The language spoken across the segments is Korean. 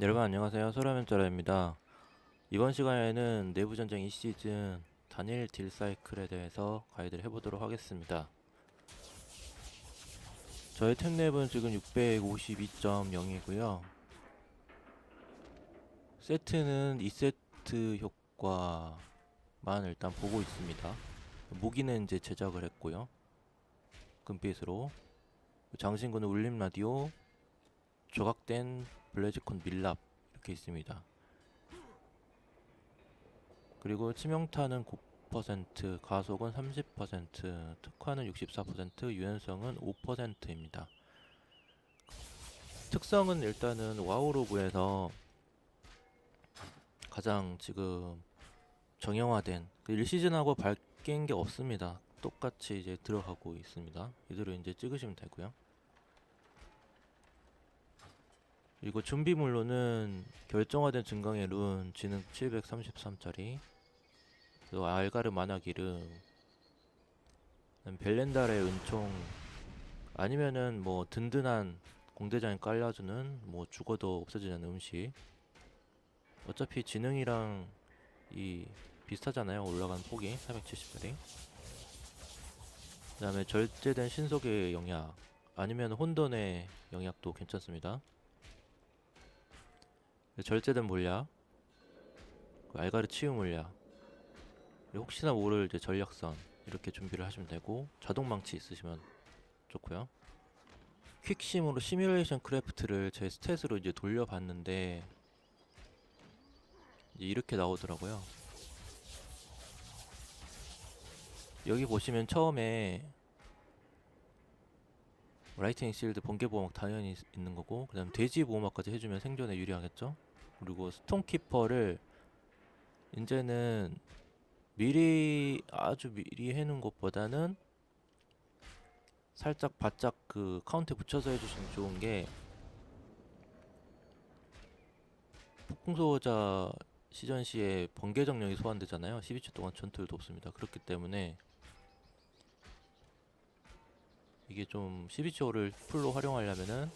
여러분 안녕하세요. 소라면쩌라입니다. 이번 시간에는 내부전쟁 2시즌 단일 딜 사이클에 대해서 가이드를 해보도록 하겠습니다. 저의 템랩은 지금 652.0이고요. 세트는 2세트 효과만 일단 보고 있습니다. 무기는 이제 제작을 했고요. 금빛으로 장신구는 울림 라디오, 조각된 블레즈콘 밀랍 이렇게 있습니다. 그리고 치명타는 9%, 가속은 30%, 특화는 64%, 유연성은 5%입니다. 특성은 일단은 와우로그에서 가장 지금 정형화된 1시즌하고 바뀐 게 없습니다. 똑같이 이제 들어가고 있습니다. 이대로 이제 찍으시면 되고요. 그리고 준비물로는 결정화된 증강의 룬, 지능 733짜리, 그리고 알가르 만화기름, 벨렌달의 은총, 아니면은 뭐 든든한 공대장에 깔려주는 뭐 죽어도 없어지는 음식. 어차피 지능이랑 이 비슷하잖아요. 올라간 폭이 470짜리. 그 다음에 절제된 신속의 영약, 아니면 혼돈의 영약도 괜찮습니다. 절제된 물약, 알가르 치유 물약, 그리고 혹시나 모를 이제 전략선 이렇게 준비를 하시면 되고, 자동망치 있으시면 좋고요. 퀵심으로 시뮬레이션 크래프트를 제 스탯으로 이제 돌려봤는데 이제 이렇게 나오더라고요. 여기 보시면 처음에 라이트닝 실드, 번개 보호막 당연히 있는 거고, 그 다음 돼지 보호막까지 해주면 생존에 유리하겠죠. 그리고 스톤키퍼를 이제는 미리 아주 미리 해놓은 것보다는 살짝 바짝 그 카운트에 붙여서 해주시면 좋은 게, 폭풍소호자 시전 시에 번개 정령이 소환되잖아요. 12초 동안 전투율도 없습니다. 그렇기 때문에 이게 좀 12초를 풀로 활용하려면은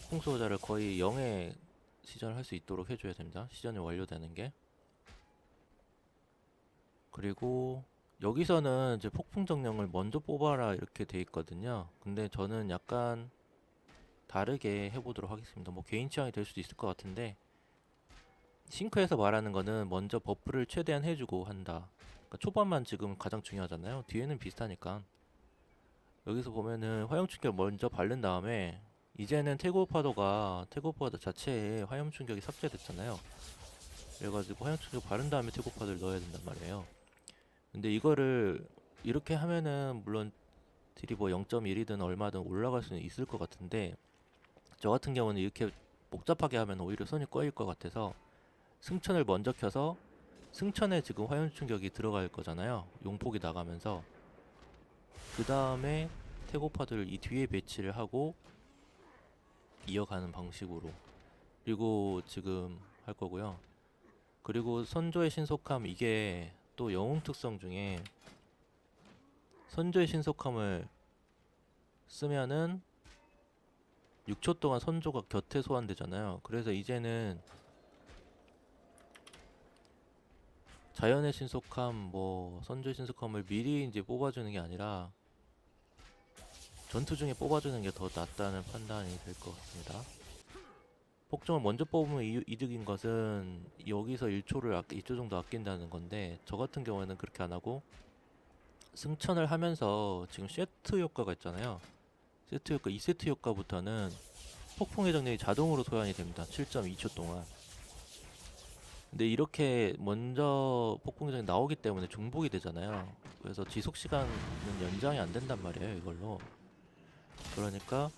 폭풍소호자를 거의 0에 시전을 할 수 있도록 해줘야 됩니다. 시전이 완료되는 게. 그리고 여기서는 이제 폭풍 정령을 먼저 뽑아라 이렇게 돼 있거든요. 근데 저는 약간 다르게 해보도록 하겠습니다. 뭐 개인 취향이 될 수도 있을 것 같은데, 싱크에서 말하는 거는 먼저 버프를 최대한 해주고 한다. 그러니까 초반만 지금 가장 중요하잖아요. 뒤에는 비슷하니까. 여기서 보면은 화염 충격 먼저 바른 다음에, 이제는 태고파도 자체에 화염 충격이 삭제됐잖아요. 그래가지고 화염 충격 바른 다음에 태고파도를 넣어야 된단 말이에요. 근데 이거를 이렇게 하면은 물론 딜이 뭐 0.1이든 얼마든 올라갈 수는 있을 것 같은데, 저 같은 경우는 이렇게 복잡하게 하면 오히려 손이 꺼일 것 같아서 승천을 먼저 켜서, 승천에 지금 화염 충격이 들어갈 거잖아요. 용폭이 나가면서. 그 다음에 태고파들을 이 뒤에 배치를 하고 이어가는 방식으로. 그리고 지금 할 거고요. 그리고 선조의 신속함, 이게 또 영웅 특성 중에 선조의 신속함을 쓰면은 6초 동안 선조가 곁에 소환되잖아요. 그래서 이제는 자연의 신속함, 뭐 선조의 신속함을 미리 이제 뽑아주는 게 아니라 전투 중에 뽑아주는 게 더 낫다는 판단이 될 것 같습니다. 폭정을 먼저 뽑으면 이득인 것은 여기서 1초 정도 아낀다는 건데, 저 같은 경우에는 그렇게 안 하고 승천을 하면서 지금 세트 효과가 있잖아요. 세트 효과, 2세트 효과부터는 폭풍의 정력이 자동으로 소환이 됩니다. 7.2초 동안. 근데 이렇게 먼저 폭풍의 정력이 나오기 때문에 중복이 되잖아요. 그래서 지속 시간은 연장이 안 된단 말이에요, 이걸로. 그러니까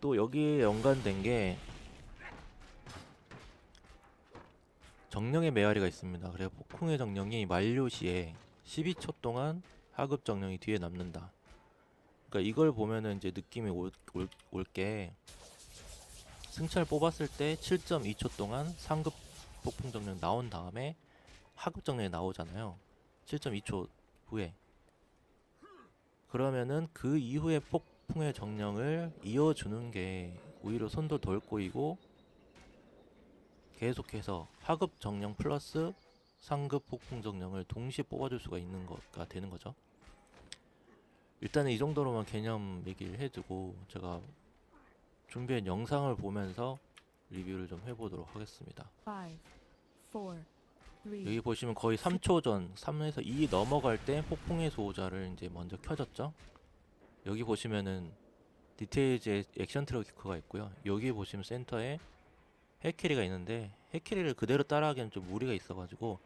또 여기에 연관된 게 정령의 메아리가 있습니다. 그래서 폭풍의 정령이 만료 시에 12초 동안 하급 정령이 뒤에 남는다. 그러니까 이걸 보면은 이제 느낌이 올게, 승천을 뽑았을 때 7.2초 동안 상급 폭풍 정령 나온 다음에 하급 정령이 나오잖아요. 7.2초 후에. 그러면은 그 이후에 폭풍의 정령을 이어주는 게 오히려 손도 덜 꼬이고 계속해서 하급 정령 플러스 상급 폭풍 정령을 동시에 뽑아줄 수가 있는 거가 되는 거죠. 일단은 이 정도로만 개념 얘기를 해두고 제가 준비한 영상을 보면서 리뷰를 좀 해보도록 하겠습니다. 5, 4, 3, 여기 보시면 거의 3초 전 3에서 2 넘어갈 때 폭풍의 수호자를 이제 먼저 켜졌죠. 여기 보시면은 디테일즈의 액션 트래커가 있고요. 여기 보시면 센터에 해캐리가 있는데 해캐리를 그대로 따라하기엔 좀 무리가 있어가지고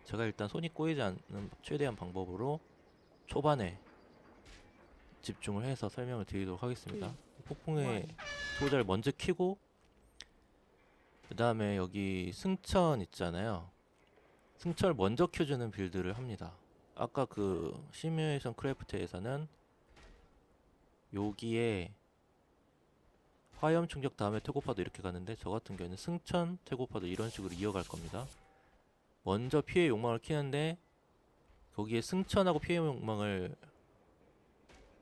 제가 일단 손이 꼬이지 않는 최대한 방법으로 초반에 집중을 해서 설명을 드리도록 하겠습니다. 폭풍의 1. 수호자를 먼저 켜고 그 다음에 여기 승천 있잖아요. 승천을 먼저 켜주는 빌드를 합니다. 아까 그 시뮬레이션 크래프트에서는 여기에 화염 충격 다음에 태고파도 이렇게 가는데 저 같은 경우에는 승천 태고파도 이런 식으로 이어갈 겁니다. 먼저 피해 욕망을 키는데 거기에 승천하고 피해 욕망을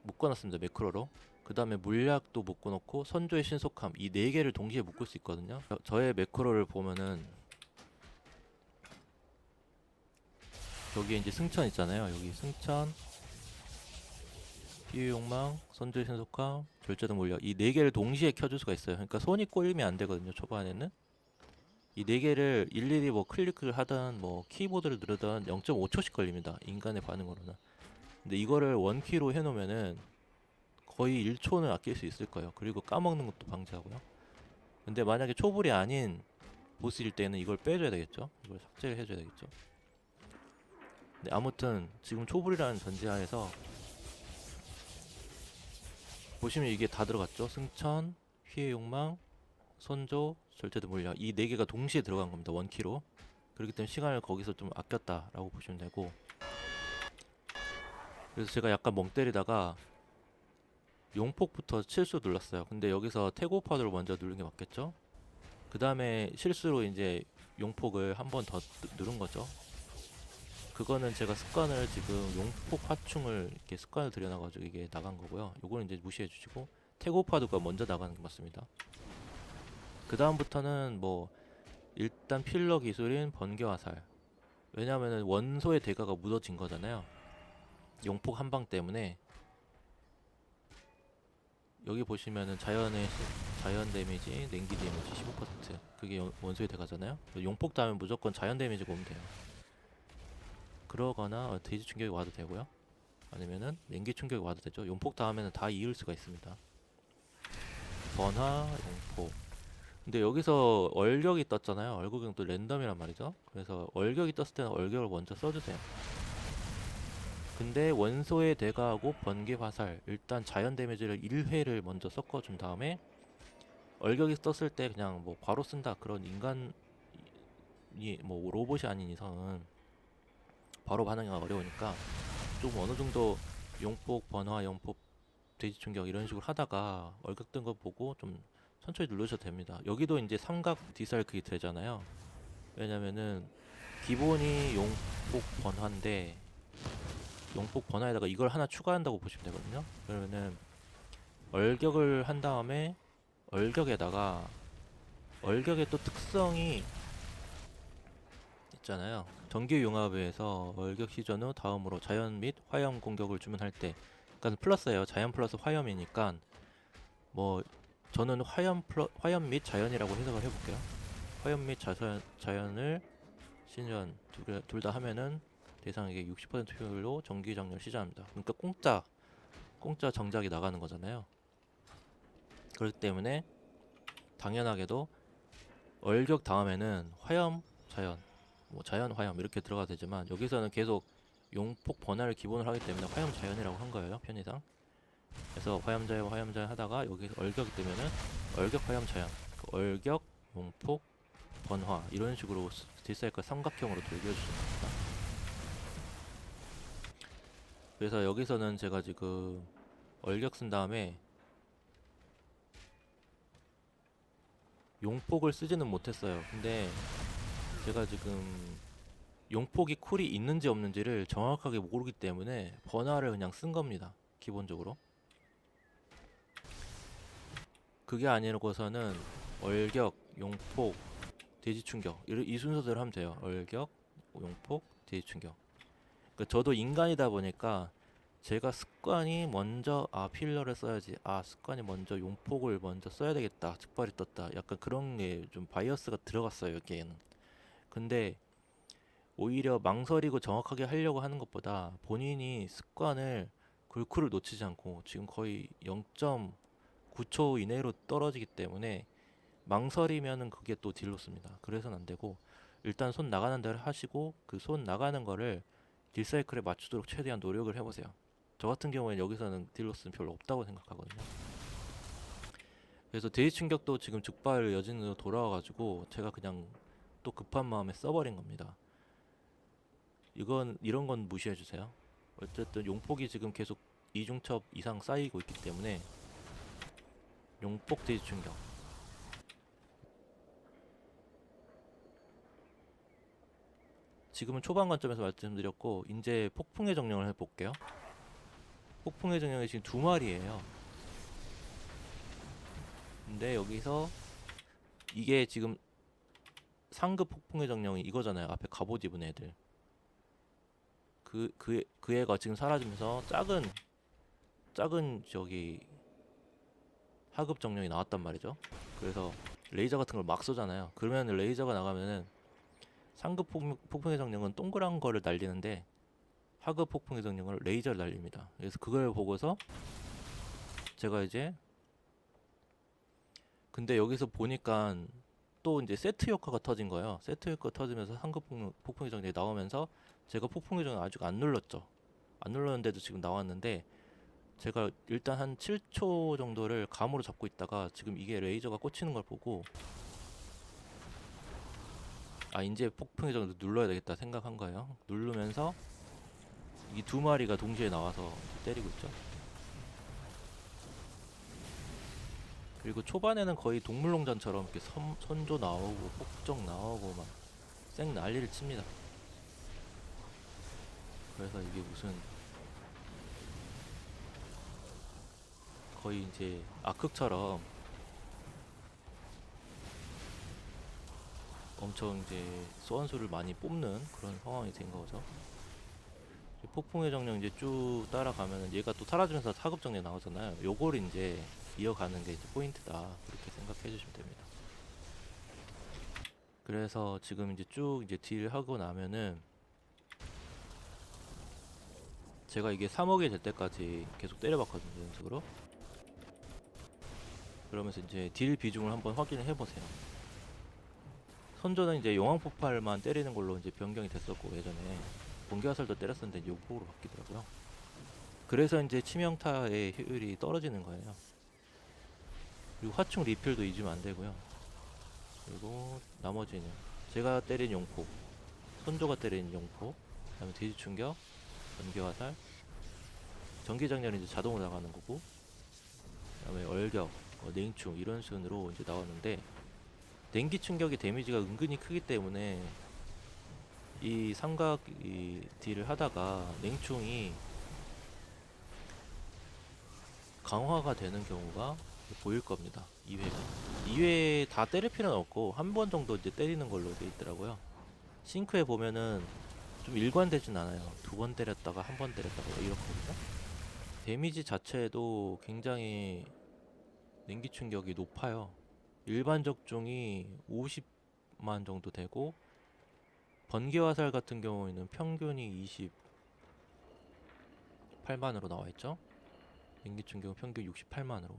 묶어놨습니다. 매크로로. 그 다음에 물약도 묶어놓고 선조의 신속함 이 4개를 동시에 묶을 수 있거든요. 저의 매크로를 보면은 여기에 이제 승천 있잖아요. 여기 승천, 피해 욕망, 선조의 신속함, 절제등 물약 이 4개를 동시에 켜줄 수가 있어요. 그러니까 손이 꼬이면 안 되거든요. 초반에는 이 4개를 일일이 뭐 클릭을 하든 뭐 키보드를 누르든 0.5초씩 걸립니다. 인간의 반응으로는. 근데 이거를 원키로 해놓으면은 거의 1초는 아낄 수 있을 거예요. 그리고 까먹는 것도 방지하고요. 근데 만약에 초불이 아닌 보스일 때는 이걸 빼줘야 되겠죠. 이걸 삭제를 해줘야 되겠죠. 네, 아무튼 지금 초불이라는 전제하에서 보시면 이게 다 들어갔죠. 승천, 피해 욕망, 선조, 절제도 물약 이 4개가 동시에 들어간 겁니다. 원키로. 그렇기 때문에 시간을 거기서 좀 아꼈다라고 보시면 되고, 그래서 제가 약간 멍 때리다가 용폭부터 실수 눌렀어요. 근데 여기서 태고파도를 먼저 누른 게 맞겠죠? 그 다음에 실수로 이제 용폭을 한 번 더 누른 거죠. 그거는 제가 습관을 지금 용폭 화충을 이렇게 습관을 들여놔가지고 이게 나간 거고요. 요거는 이제 무시해 주시고 태고파도가 먼저 나가는 게 맞습니다. 그 다음부터는 뭐 일단 필러 기술인 번개 화살. 왜냐면은 원소의 대가가 묻어진 거잖아요. 용폭 한 방 때문에. 여기 보시면은 자연 데미지, 냉기 데미지 15% 그게 원소의 대가잖아요. 용폭 다음에 무조건 자연 데미지가 오면 돼요. 그러거나 데이지 충격이 와도 되고요. 아니면은 냉기 충격이 와도 되죠. 용폭 다음에는 다 이을 수가 있습니다. 번화, 용폭. 근데 여기서 얼격이 떴잖아요. 얼격은 또 랜덤이란 말이죠. 그래서 얼격이 떴을 때는 얼격을 먼저 써주세요. 근데 원소의 대가하고 번개 화살 일단 자연 데미지를 1회를 먼저 섞어준 다음에 얼격이 떴을 때 그냥 뭐 바로 쓴다 그런 인간이 뭐 로봇이 아닌 이상은 바로 반응이 어려우니까 좀 어느 정도 용폭, 번화, 용폭, 돼지 충격 이런 식으로 하다가 얼격 뜬 거 보고 좀 천천히 누르셔도 됩니다. 여기도 이제 삼각 디사이클이 되잖아요. 왜냐면은 기본이 용폭 번화인데 용폭 번화에다가 이걸 하나 추가한다고 보시면 되거든요. 그러면은 얼격을 한 다음에 얼격에다가 얼격의 또 특성이 있잖아요. 정규 융합에서 얼격 시전 후 다음으로 자연 및 화염 공격을 주문할 때, 그러니까 플러스예요. 자연 플러스 화염이니까 뭐 저는 화염 및 자연이라고 해석을 해볼게요. 화염 및 자연을 신전 둘 다 하면은 대상에게 60% 효율로 정기 장렬 시전합니다. 그러니까 공짜 정작이 나가는 거잖아요. 그렇기 때문에 당연하게도 얼격 다음에는 화염, 자연, 뭐 자연, 화염 이렇게 들어가도 되지만 여기서는 계속 용폭 번화를 기본으로 하기 때문에 화염, 자연이라고 한 거예요. 편의상. 그래서 화염, 자연 하다가 여기서 얼격이 뜨면은 얼격, 화염, 자연, 그 얼격, 용폭, 번화 이런 식으로 딜사이클 삼각형으로 돌려주시면 됩니다. 그래서 여기서는 제가 지금 얼격 쓴 다음에 용폭을 쓰지는 못했어요. 근데 제가 지금 용폭이 쿨이 있는지 없는지를 정확하게 모르기 때문에 번화를 그냥 쓴 겁니다. 기본적으로. 그게 아니고서는 얼격, 용폭, 대지 충격 이 순서대로 하면 돼요. 얼격, 용폭, 대지 충격. 그러니까 저도 인간이다 보니까 제가 습관이 먼저 필러를 써야지, 습관이 먼저 용폭을 먼저 써야 되겠다, 즉발이 떴다, 약간 그런 게 좀 바이어스가 들어갔어요 여기에는. 근데 오히려 망설이고 정확하게 하려고 하는 것보다 본인이 습관을 골크를 놓치지 않고 지금 거의 0.9초 이내로 떨어지기 때문에 망설이면은 그게 또 딜로 씁니다. 그래서는 안 되고 일단 손 나가는 대로 하시고 그 손 나가는 거를 딜 사이클에 맞추도록 최대한 노력을 해보세요. 저 같은 경우에는 여기서는 딜로스는 별로 없다고 생각하거든요. 그래서 대지 충격도 지금 즉발 여진으로 돌아와가지고 제가 그냥 또 급한 마음에 써버린 겁니다. 이런 건 무시해주세요. 어쨌든 용폭이 지금 계속 이중첩 이상 쌓이고 있기 때문에 용폭 대지 충격. 지금은 초반 관점에서 말씀드렸고 이제 폭풍의 정령을 해볼게요. 폭풍의 정령이 지금 두 마리예요. 근데 여기서 이게 지금 상급 폭풍의 정령이 이거잖아요. 앞에 갑옷 입은 애들. 그 애가 지금 사라지면서 작은 저기 하급 정령이 나왔단 말이죠. 그래서 레이저 같은 걸 막 쏘잖아요. 그러면 레이저가 나가면은 상급 폭풍의 정령은 동그란 거를 날리는데 하급 폭풍의 정령을 레이저를 날립니다. 그래서 그걸 보고서 제가 이제 근데 여기서 보니까 또 이제 세트 효과가 터진 거예요. 세트 효과가 터지면서 상급 폭풍의 정령이 나오면서 제가 폭풍의 정령 아직 안 눌렀죠. 안 눌렀는데도 지금 나왔는데 제가 일단 한 7초 정도를 감으로 잡고 있다가 지금 이게 레이저가 꽂히는 걸 보고 이제 폭풍의 정령 눌러야 되겠다 생각한 거예요. 누르면서 이 두 마리가 동시에 나와서 때리고 있죠. 그리고 초반에는 거의 동물농장처럼 이렇게 선조 나오고 폭정 나오고 막 쌩 난리를 칩니다. 그래서 이게 무슨 거의 이제 악극처럼 엄청 이제 소환수를 많이 뽑는 그런 상황이 된 거죠. 폭풍의 정령 이제 쭉 따라가면은 얘가 또 사라지면서 사급 정령 나오잖아요. 요걸 이제 이어가는 게 이제 포인트다, 그렇게 생각해 주시면 됩니다. 그래서 지금 이제 쭉 이제 딜 하고 나면은 제가 이게 3억이 될 때까지 계속 때려봤거든요, 연속으로. 그러면서 이제 딜 비중을 한번 확인을 해보세요. 선조는 이제 용왕 폭발만 때리는 걸로 이제 변경이 됐었고 예전에 번개화살도 때렸었는데 이제 용폭으로 바뀌더라고요. 그래서 이제 치명타의 효율이 떨어지는 거예요. 그리고 화충 리필도 잊으면 안 되고요. 그리고 나머지는 제가 때린 용폭, 선조가 때린 용폭, 그다음에 돼지 충격, 번개화살, 전기장렬은 이제 자동으로 나가는 거고, 그다음에 얼격, 냉충 이런 순으로 이제 나왔는데 냉기 충격의 데미지가 은근히 크기 때문에 이 삼각 딜을 하다가 냉충이 강화가 되는 경우가 보일 겁니다. 2회 다 때릴 필요는 없고 한 번 정도 이제 때리는 걸로 돼 있더라고요. 싱크에 보면은 좀 일관되진 않아요. 두 번 때렸다가 한 번 때렸다가 이렇거든요. 데미지 자체도 굉장히 냉기 충격이 높아요. 일반 적중이 50만 정도 되고 번개 화살 같은 경우에는 평균이 28만으로 나와 있죠. 냉기 충격 평균 68만으로.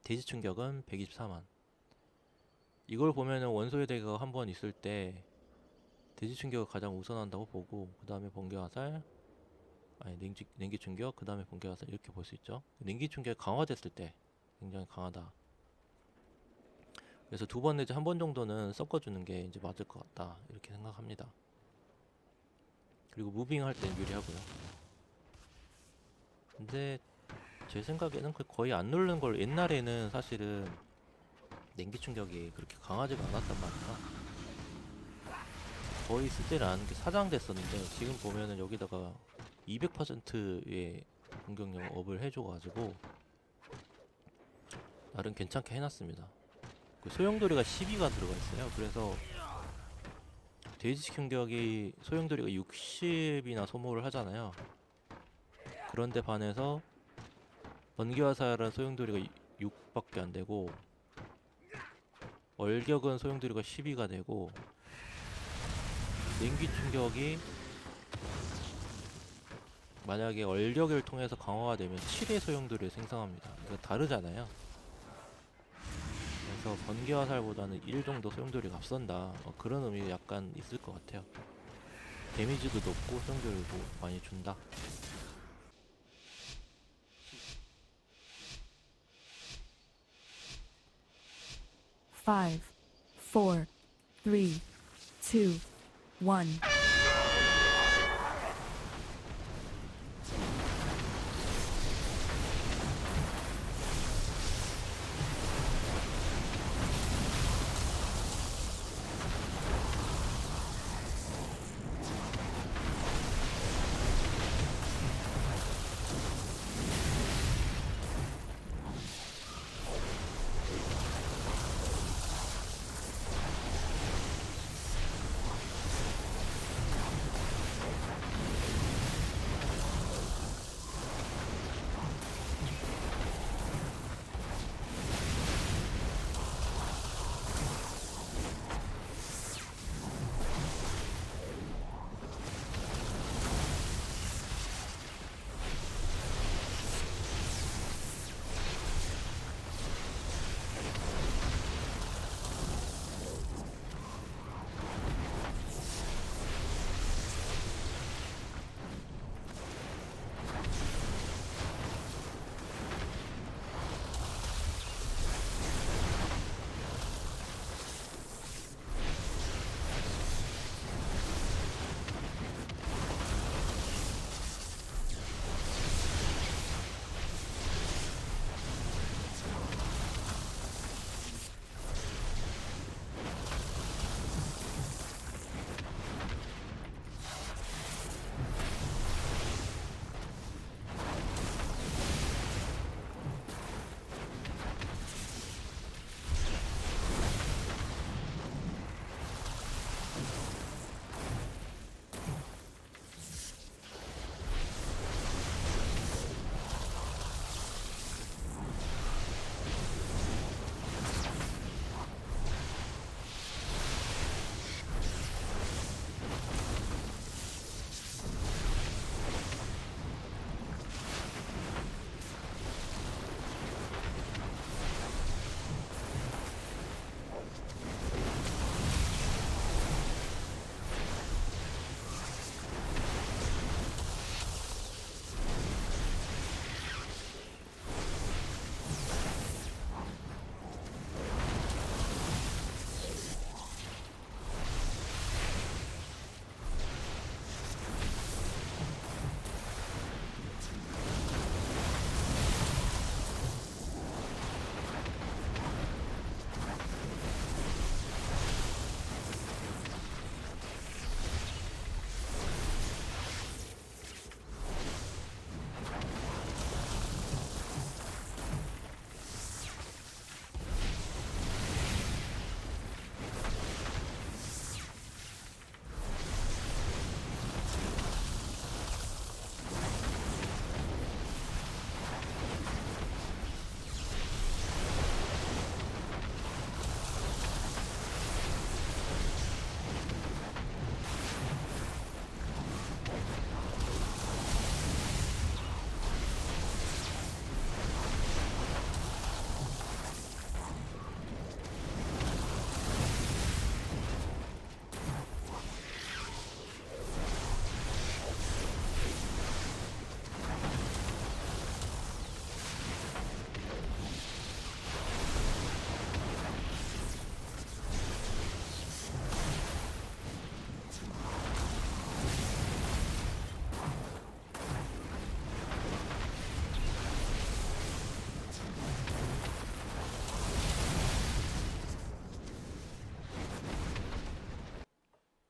대지 충격은 124만. 이걸 보면은 원소의 대가 한 번 있을 때 대지 충격을 가장 우선한다고 보고 그 다음에 번개 화살, 냉기 충격, 그 다음에 번개 화살 이렇게 볼 수 있죠. 냉기 충격이 강화됐을 때 굉장히 강하다. 그래서 두 번 내지 한 번 정도는 섞어주는 게 이제 맞을 것 같다, 이렇게 생각합니다. 그리고 무빙 할 땐 유리하고요. 근데 제 생각에는 거의 안 누르는 걸, 옛날에는 사실은 냉기 충격이 그렇게 강하지가 않았단 말이야. 거의 쓰지를 않은 게 사장됐었는데 지금 보면은 여기다가 200%의 공격력 업을 해줘가지고 나름 괜찮게 해놨습니다. 그 소용돌이가 12가 들어가 있어요. 그래서 데이지 공격이 소용돌이가 60이나 소모를 하잖아요. 그런데 반해서 번개화살은 소용돌이가 6밖에 안 되고 얼격은 소용돌이가 12가 되고 냉기 충격이 만약에 얼격을 통해서 강화가 되면 7의 소용돌이를 생성합니다. 이거 다르잖아요. 그래서 번개화살보다는 1 정도 소용돌이가 앞선다. 그런 의미 약간 있을 것 같아요. 데미지도 높고 소용돌이도 많이 준다. Five, four, three, two, one.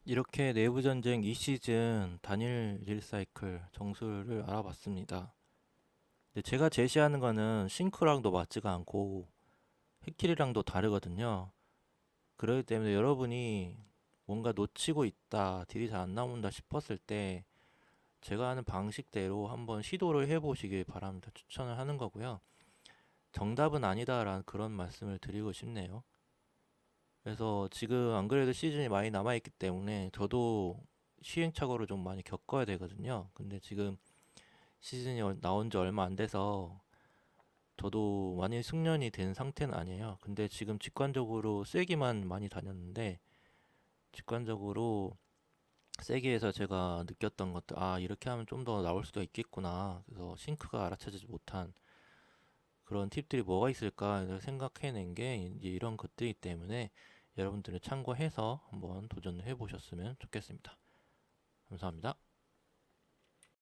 이렇게 내부전쟁 2시즌 단일 릴사이클 정수를 알아봤습니다. 근데 제가 제시하는 거는 싱크랑도 맞지가 않고 해킬이랑도 다르거든요. 그렇기 때문에 여러분이 뭔가 놓치고 있다, 딜이 잘 안 나온다 싶었을 때 제가 하는 방식대로 한번 시도를 해보시길 바랍니다. 추천을 하는 거고요. 정답은 아니다라는 그런 말씀을 드리고 싶네요. 그래서 지금 안 그래도 시즌이 많이 남아있기 때문에 저도 시행착오를 좀 많이 겪어야 되거든요. 근데 지금 시즌이 나온 지 얼마 안 돼서 저도 많이 숙련이 된 상태는 아니에요. 근데 지금 직관적으로 쐐기만 많이 다녔는데 직관적으로 세기에서 제가 느꼈던 것들, 아, 이렇게 하면 좀 더 나올 수도 있겠구나. 그래서 싱크가 알아차지지 못한 그런 팁들이 뭐가 있을까 생각해낸 게 이제 이런 것들이기 때문에 여러분들을 참고해서 한번 도전을 해보셨으면 좋겠습니다. 감사합니다.